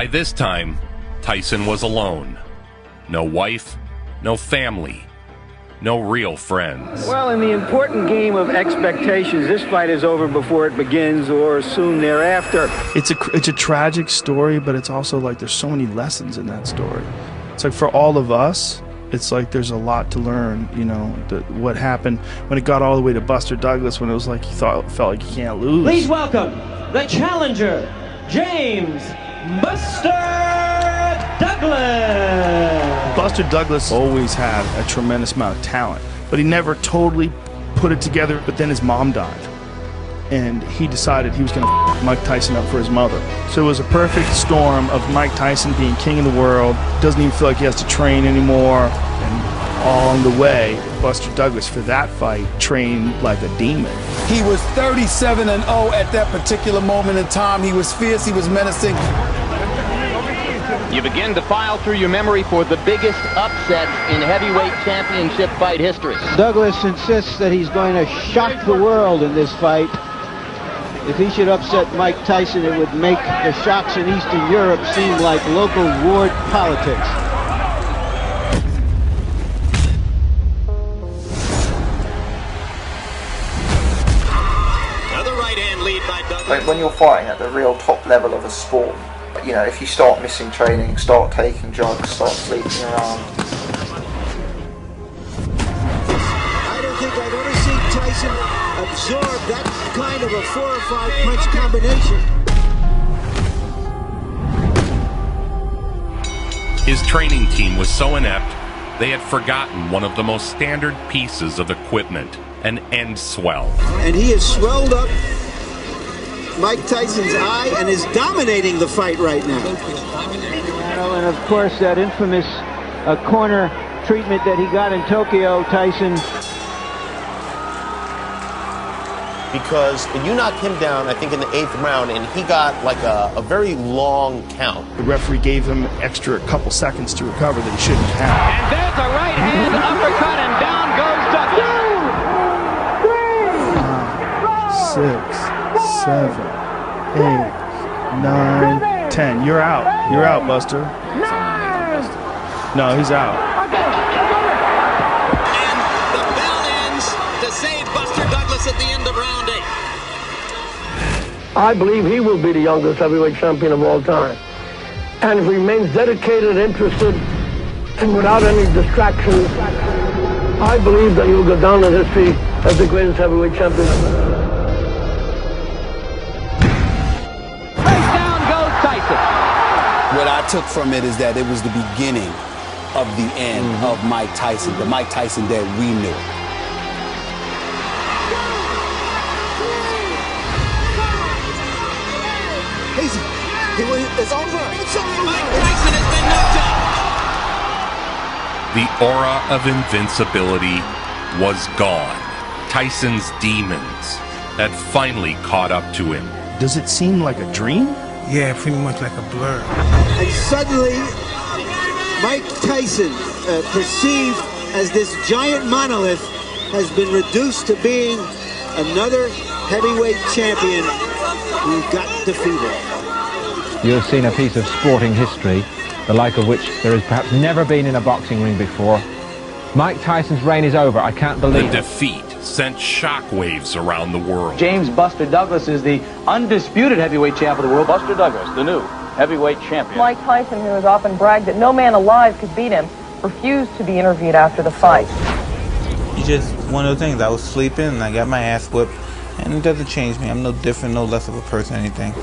By this time, Tyson was alone. No wife, no family, no real friends. Well, in the important game of expectations, this fight is over before it begins or soon thereafter. It's a tragic story, but it's also like there's so many lessons in that story. It's like for all of us, it's like there's a lot to learn, you know, what happened when it got all the way to Buster Douglas, when it was like you felt like you can't lose. Please welcome the challenger, James Buster Douglas. Buster Douglas always had a tremendous amount of talent, but he never totally put it together. But then his mom died, and he decided he was going to f Mike Tyson up for his mother. So it was a perfect storm of Mike Tyson being king of the world, doesn't even feel like he has to train anymore, and all on the way, Buster Douglas for that fight trained like a demon. He was 37-0 at that particular moment in time. He was fierce, he was menacing. You begin to file through your memory for the biggest upset in heavyweight championship fight history. Douglas insists that he's going to shock the world in this fight. If he should upset Mike Tyson, it would make the shocks in Eastern Europe seem like local ward politics. Another right-hand lead by Douglas. Like when you're fighting at the real top level of a sport, you know, if you start missing training, start taking drugs, start sleeping around. I don't think I've ever seen Tyson absorb that kind of a 4 or 5 punch combination. His training team was so inept, they had forgotten one of the most standard pieces of equipment, an end swell. And he has swelled up Mike Tyson's eye and is dominating the fight right now. And of course, that infamous corner treatment that he got in Tokyo, Tyson. Because you knocked him down, I think, in the 8th round, and he got like a very long count. The referee gave him extra couple seconds to recover that he shouldn't have. And there's a right hand uppercut, and down goes Douglas. 6, 7, 8, 9, 10. You're out. You're out, Buster. No, he's out. And the bell ends to save Buster Douglas at the end of round 8. I believe he will be the youngest heavyweight champion of all time. And if he remains dedicated, interested, and without any distractions, I believe that he will go down in history as the greatest heavyweight champion. What I took from it is that it was the beginning of the end of Mike Tyson, the Mike Tyson that we knew. It's over. It's over. Mike Tyson has been knocked out. The aura of invincibility was gone. Tyson's demons had finally caught up to him. Does it seem like a dream? Yeah, pretty much like a blur. And suddenly, Mike Tyson, perceived as this giant monolith, has been reduced to being another heavyweight champion who got defeated. You have seen a piece of sporting history, the like of which there has perhaps never been in a boxing ring before. Mike Tyson's reign is over. I can't believe it. The defeat sent shockwaves around the world. James Buster Douglas is the undisputed heavyweight champ of the world. Buster Douglas, the new heavyweight champion. Mike Tyson, who has often bragged that no man alive could beat him, refused to be interviewed after the fight. It's just one of the things. I was sleeping and I got my ass whipped, and it doesn't change me. I'm no different, no less of a person, anything.